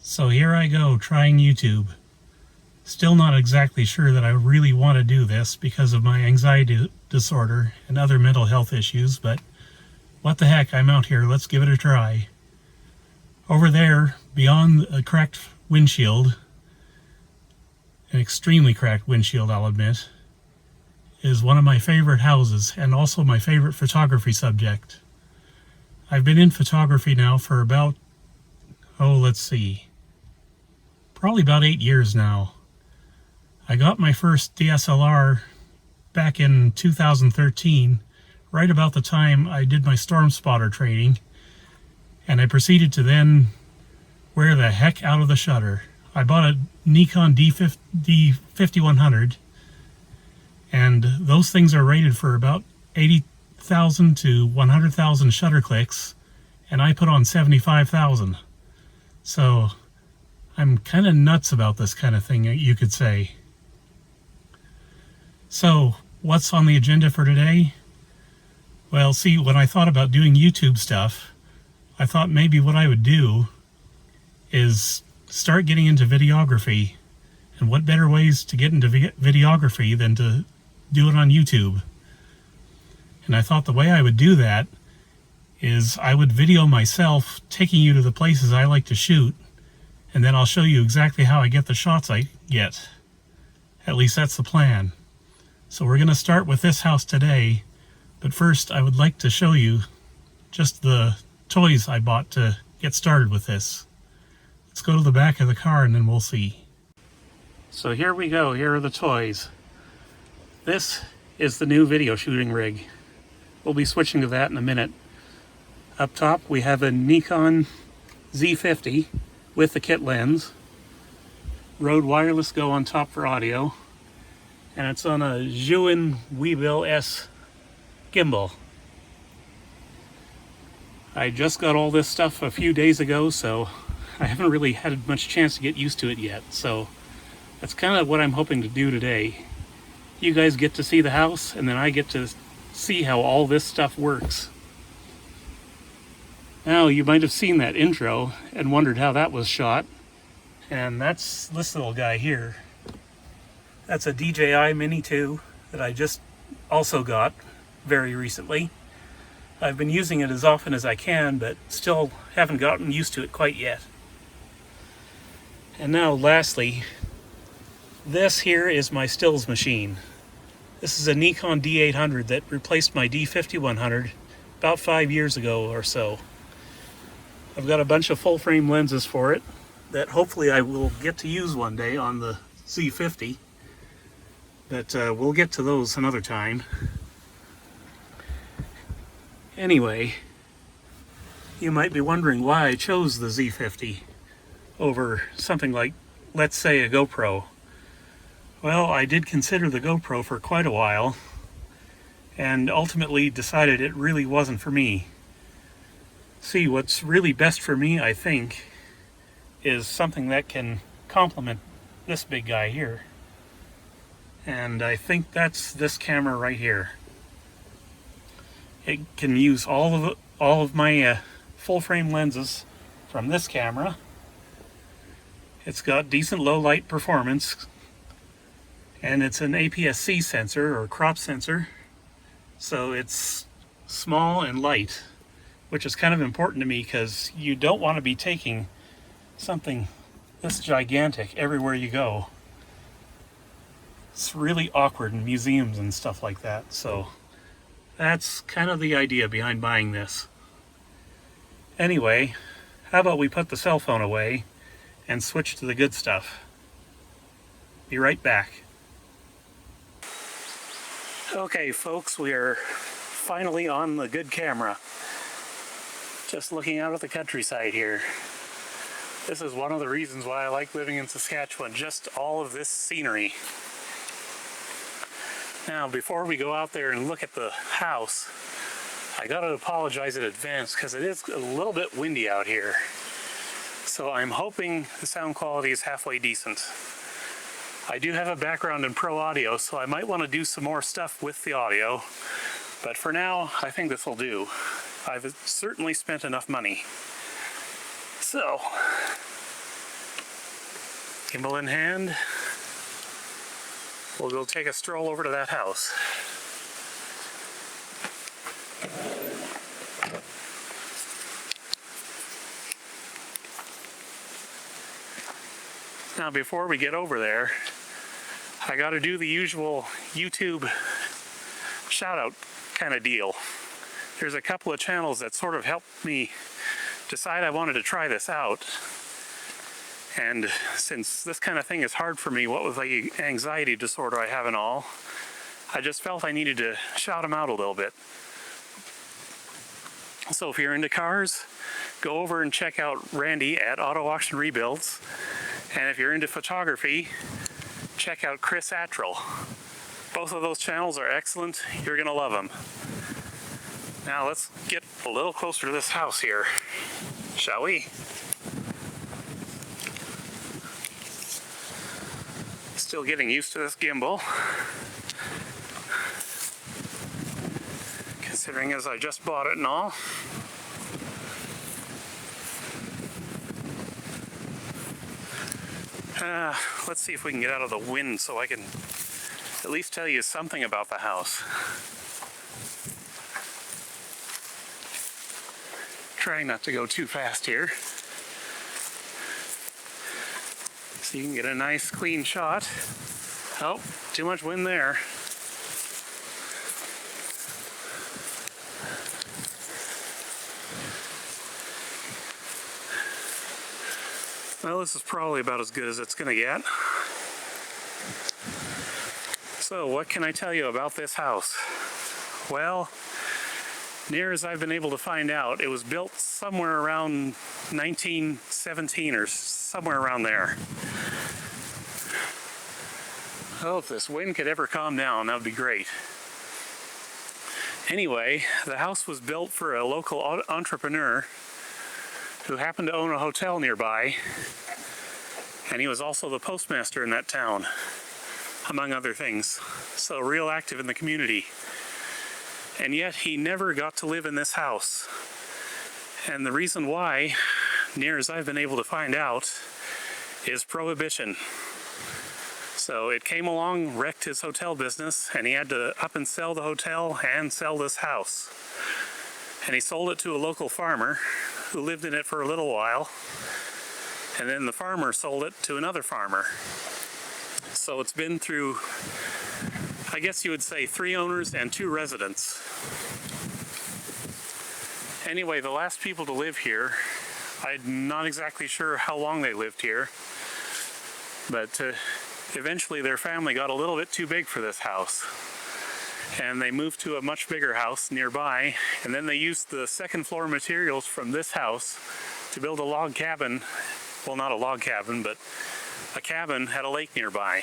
So here I go, trying YouTube. Still not exactly sure that I really want to do this because of my anxiety disorder and other mental health issues, but what the heck, I'm out here, let's give it a try. Over there, beyond a cracked windshield, an extremely cracked windshield I'll admit, is one of my favorite houses and also my favorite photography subject. I've been in photography now for about, probably about 8 years now. I got my first DSLR back in 2013, right about the time I did my storm spotter training, and I proceeded to then wear the heck out of the shutter. I bought a Nikon D5100, and those things are rated for about 80,000 to 100,000 shutter clicks, and I put on 75,000. So I'm kind of nuts about this kind of thing, you could say. So what's on the agenda for today? Well, see, when I thought about doing YouTube stuff, I thought maybe what I would do is start getting into videography. And what better ways to get into videography than to do it on YouTube? And I thought the way I would do that is I would video myself taking you to the places I like to shoot, and then I'll show you exactly how I get the shots I get. At least that's the plan. So we're going to start with this house today, but first I would like to show you just the toys I bought to get started with this. Let's go to the back of the car and then we'll see. So here we go, here are the toys. This is the new video shooting rig. We'll be switching to that in a minute. Up top we have a Nikon Z50 with the kit lens. Rode wireless go on top for audio. And it's on a weebill-s gimbal. I just got all this stuff a few days ago, so I haven't really had much chance to get used to it yet. So that's kind of what I'm hoping to do today. You guys get to see the house, and then I get to see how all this stuff works. Now, you might have seen that intro and wondered how that was shot. And that's this little guy here. That's a DJI Mini 2 that I just also got very recently. I've been using it as often as I can, but still haven't gotten used to it quite yet. And now lastly, this here is my stills machine. This is a Nikon D800 that replaced my D5100 about 5 years ago or so. I've got a bunch of full frame lenses for it that hopefully I will get to use one day on the Z50. But we'll get to those another time. Anyway, you might be wondering why I chose the Z50 over something like, let's say, a GoPro. Well, I did consider the GoPro for quite a while, and ultimately decided it really wasn't for me. See, what's really best for me, I think, is something that can complement this big guy here. And I think that's this camera right here. It can use all of my full frame lenses from this camera. It's got decent low light performance, and it's an APS-C sensor or crop sensor, so it's small and light, which is kind of important to me because you don't want to be taking something this gigantic everywhere you go. It's really awkward in museums and stuff like that, so that's kind of the idea behind buying this. Anyway, how about we put the cell phone away and switch to the good stuff? Be right back. Okay folks, we are finally on the good camera. Just looking out at the countryside here. This is one of the reasons why I like living in Saskatchewan, just all of this scenery. Now, before we go out there and look at the house, I gotta apologize in advance because it is a little bit windy out here. So I'm hoping the sound quality is halfway decent. I do have a background in pro audio, so I might want to do some more stuff with the audio. But for now, I think this will do. I've certainly spent enough money. So, Gimbal in hand, we'll go take a stroll over to that house. Now before we get over there, I got to do the usual YouTube shout out kind of deal. There's a couple of channels that sort of helped me decide I wanted to try this out. And since this kind of thing is hard for me, what with the anxiety disorder I have and all, I just felt I needed to shout them out a little bit. So if you're into cars, go over and check out Randy at Auto Auction Rebuilds. And if you're into photography, check out Chris Attrell. Both of those channels are excellent. You're gonna love them. Now let's get a little closer to this house here, shall we? Still getting used to this gimbal, considering as I just bought it and all. Let's see if we can get out of the wind so I can at least tell you something about the house. Trying not to go too fast here, so you can get a nice clean shot. Oh, too much wind there. Well, this is probably about as good as it's gonna get. So what can I tell you about this house? Well, near as I've been able to find out, it was built somewhere around 1917 or somewhere around there. Oh, if this wind could ever calm down, that would be great. Anyway, the house was built for a local entrepreneur who happened to own a hotel nearby, and he was also the postmaster in that town, among other things. So real active in the community. And yet he never got to live in this house. And the reason why, near as I've been able to find out, is prohibition. So it came along, wrecked his hotel business, and he had to up and sell the hotel and sell this house. And he sold it to a local farmer who lived in it for a little while, and then the farmer sold it to another farmer. So it's been through, I guess you would say, 3 owners and 2 residents. Anyway, the last people to live here, I'm not exactly sure how long they lived here, but eventually their family got a little bit too big for this house, and they moved to a much bigger house nearby, and then they used the second floor materials from this house to build a log cabin. Well, not a log cabin, but a cabin at a lake nearby.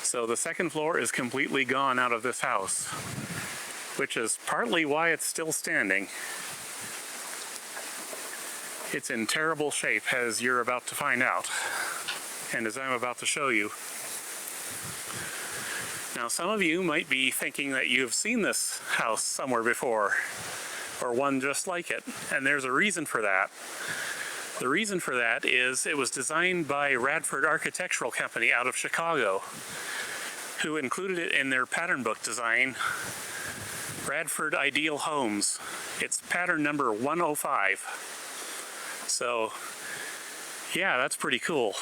So the second floor is completely gone out of this house, which is partly why it's still standing. It's in terrible shape, as you're about to find out, and as I'm about to show you. Now, some of you might be thinking that you've seen this house somewhere before, or one just like it, and there's a reason for that. The reason for that is it was designed by Radford Architectural Company out of Chicago, who included it in their pattern book design, Radford Ideal Homes. It's pattern number 105. So, yeah, that's pretty cool.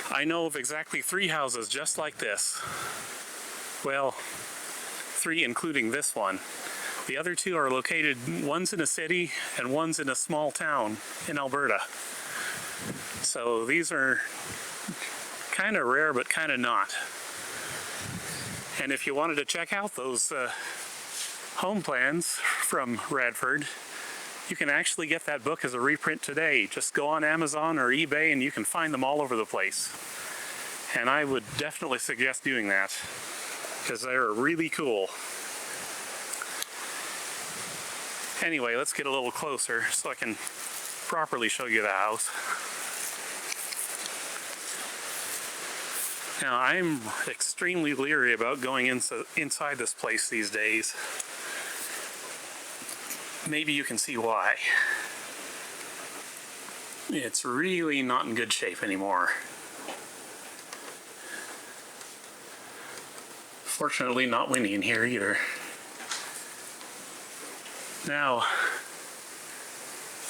I know of exactly 3 houses just like this. Well, 3 including this one. The other 2 are located, one's in a city and one's in a small town in Alberta. So these are kind of rare, but kind of not. And if you wanted to check out those home plans from Radford, you can actually get that book as a reprint today. Just go on Amazon or eBay and you can find them all over the place. And I would definitely suggest doing that, because they're really cool. Anyway, let's get a little closer so I can properly show you the house. Now, I'm extremely leery about going inside this place these days. Maybe you can see why. It's really not in good shape anymore. Fortunately, not windy in here either. Now,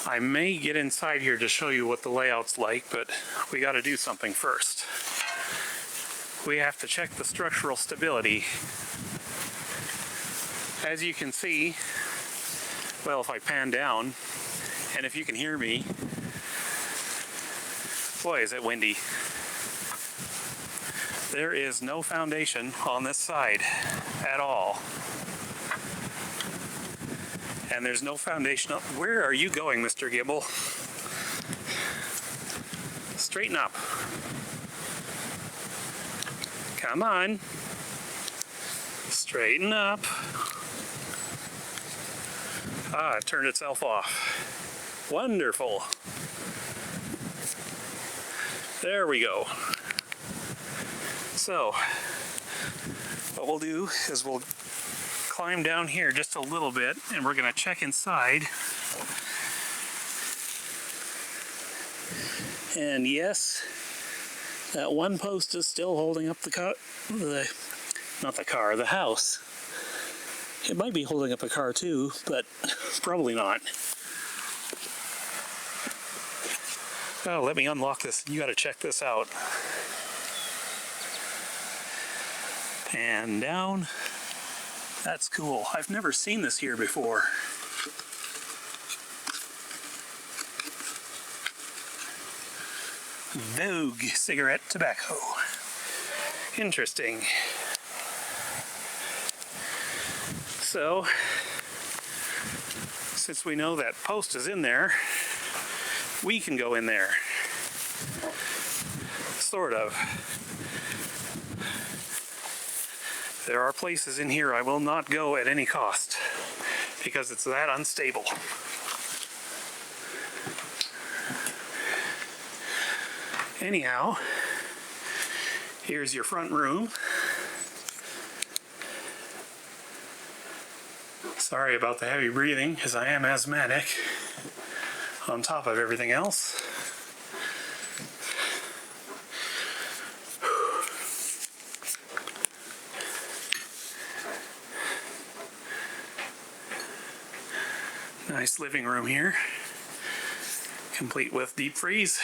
I may get inside here to show you what the layout's like, but we got to do something first. We have to check the structural stability. As you can see, well, if I pan down, and if you can hear me, boy, is it windy. There is no foundation on this side at all. And there's no foundation up. Where are you going, Mr. Gibble? Straighten up. Come on. Straighten up. Ah, it turned itself off. Wonderful. There we go. So, what we'll do is we'll climb down here just a little bit, and we're going to check inside. And yes, that one post is still holding up the house. It might be holding up a car too, but probably not. Oh, let me unlock this. You got to check this out. And down. That's cool. I've never seen this here before. Vogue cigarette tobacco. Interesting. So, since we know that post is in there, we can go in there. Sort of. There are places in here I will not go at any cost because it's that unstable. Anyhow, here's your front room. Sorry about the heavy breathing, because I am asthmatic on top of everything else. Nice living room here, complete with deep freeze.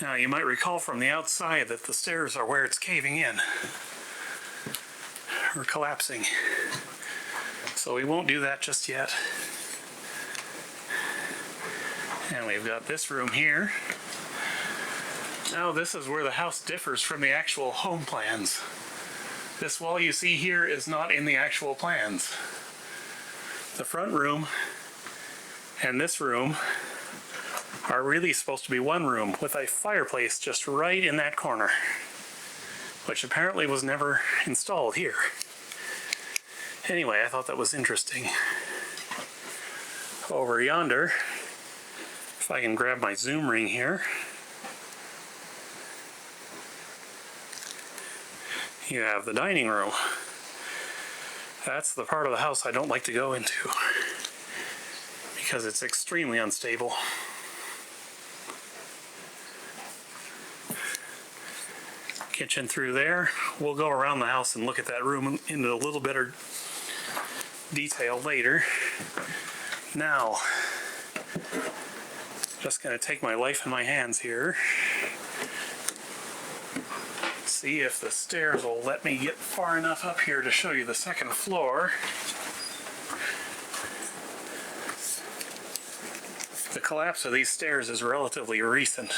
Now you might recall from the outside that the stairs are where it's caving in or collapsing, so we won't do that just yet. And we've got this room here. Now this is where the house differs from the actual home plans. This wall you see here is not in the actual plans. The front room and this room are really supposed to be one room with a fireplace just right in that corner, which apparently was never installed here. Anyway, I thought that was interesting. Over yonder, if I can grab my zoom ring here, you have the dining room. That's the part of the house I don't like to go into because it's extremely unstable. Kitchen through there. We'll go around the house and look at that room in a little better detail later. Now, just going to take my life in my hands here. See if the stairs will let me get far enough up here to show you the second floor. The collapse of these stairs is relatively recent.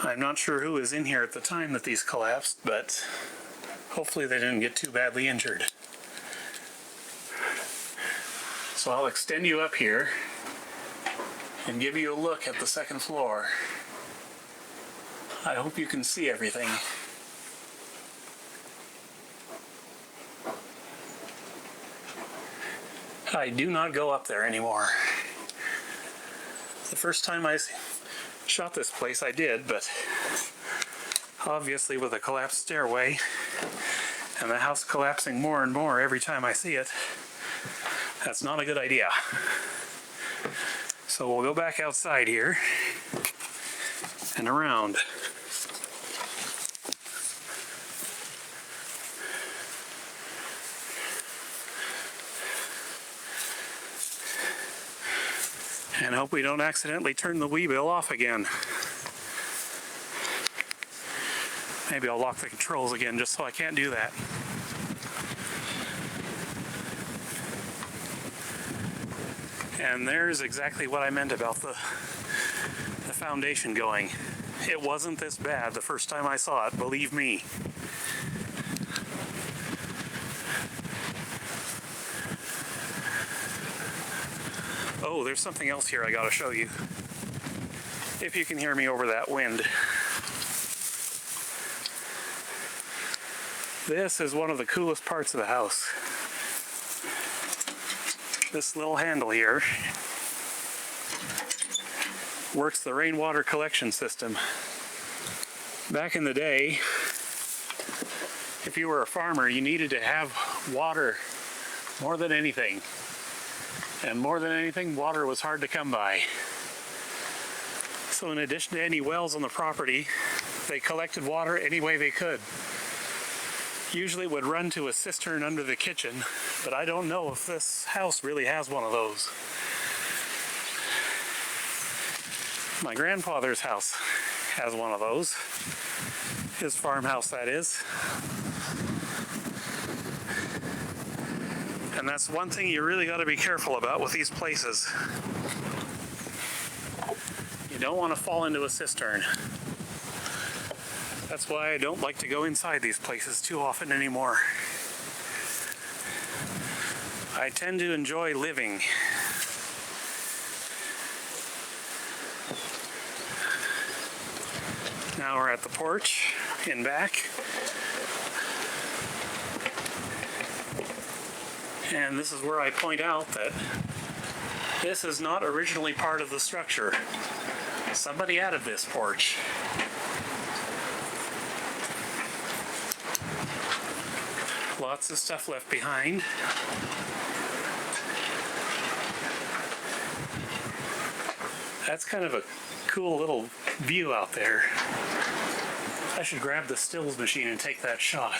I'm not sure who was in here at the time that these collapsed, but hopefully they didn't get too badly injured. So I'll extend you up here and give you a look at the second floor. I hope you can see everything. I do not go up there anymore. The first time I shot this place I did, but obviously with a collapsed stairway and the house collapsing more and more every time I see it, That's not a good idea. So we'll go back outside here and around. And hope we don't accidentally turn the weebill off again. Maybe I'll lock the controls again just so I can't do that. And there's exactly what I meant about the foundation going. It wasn't this bad the first time I saw it, believe me. Oh, there's something else here I gotta show you. If you can hear me over that wind. This is one of the coolest parts of the house. This little handle here works the rainwater collection system. Back in the day, if you were a farmer, you needed to have water more than anything. And more than anything, water was hard to come by. So in addition to any wells on the property, they collected water any way they could. Usually would run to a cistern under the kitchen, but I don't know if this house really has one of those. My grandfather's house has one of those. His farmhouse, that is. And that's one thing you really got to be careful about with these places. You don't want to fall into a cistern. That's why I don't like to go inside these places too often anymore. I tend to enjoy living. Now we're at the porch in back. And this is where I point out that this is not originally part of the structure. Somebody added this porch. Lots of stuff left behind. That's kind of a cool little view out there. I should grab the stills machine and take that shot.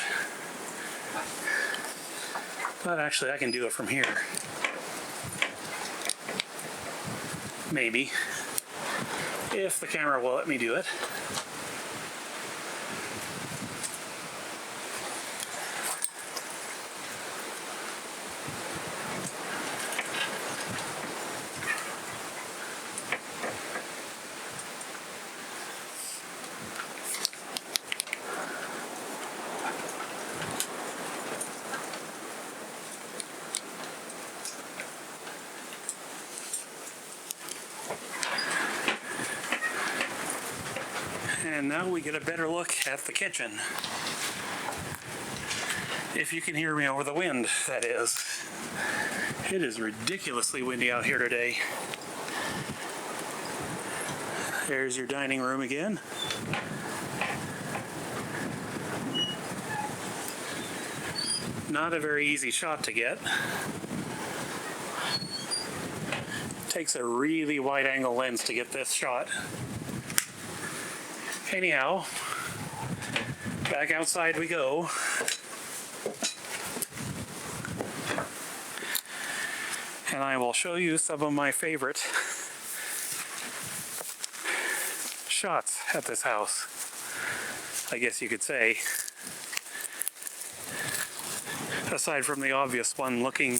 But actually I can do it from here. Maybe. If the camera will let me do it. And now we get a better look at the kitchen. If you can hear me over the wind, that is. It is ridiculously windy out here today. There's your dining room again. Not a very easy shot to get. Takes a really wide angle lens to get this shot. Anyhow, back outside we go. And I will show you some of my favorite shots at this house, I guess you could say. Aside from the obvious one looking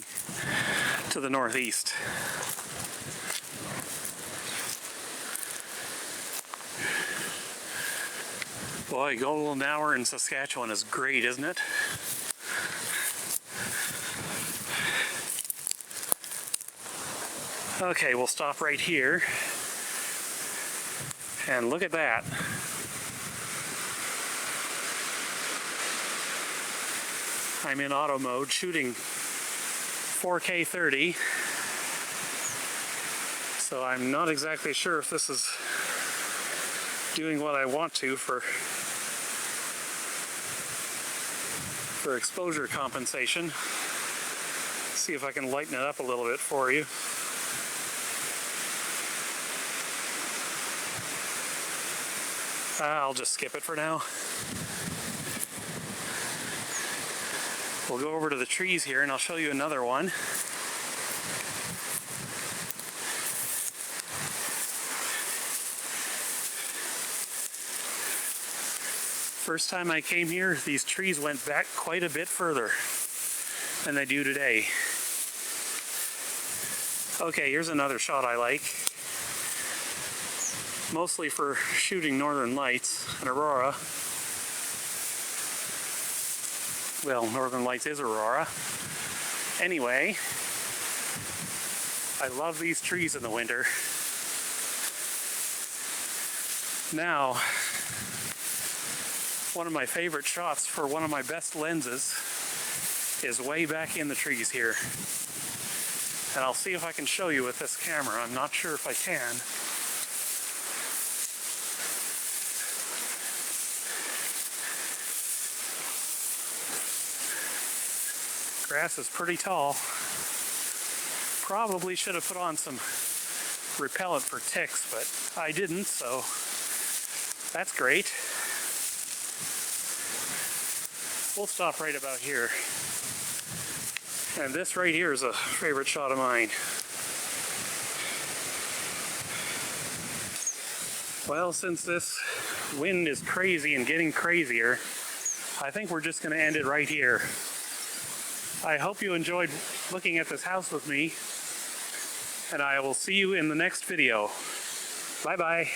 to the northeast. Boy, golden hour in Saskatchewan is great, isn't it? Okay, we'll stop right here. And look at that. I'm in auto mode shooting 4K 30. So I'm not exactly sure if this is doing what I want to for exposure compensation. See if I can lighten it up a little bit for you. I'll just skip it for now. We'll go over to the trees here and I'll show you another one. First time I came here, these trees went back quite a bit further than they do today. Okay, here's another shot I like. Mostly for shooting northern lights and aurora. Well, northern lights is aurora. Anyway, I love these trees in the winter. Now, one of my favorite shots for one of my best lenses is way back in the trees here. And I'll see if I can show you with this camera. I'm not sure if I can. Grass is pretty tall. Probably should have put on some repellent for ticks, but I didn't, so that's great. We'll stop right about here. And this right here is a favorite shot of mine. Well, since this wind is crazy and getting crazier, I think we're just going to end it right here. I hope you enjoyed looking at this house with me, and I will see you in the next video. Bye-bye.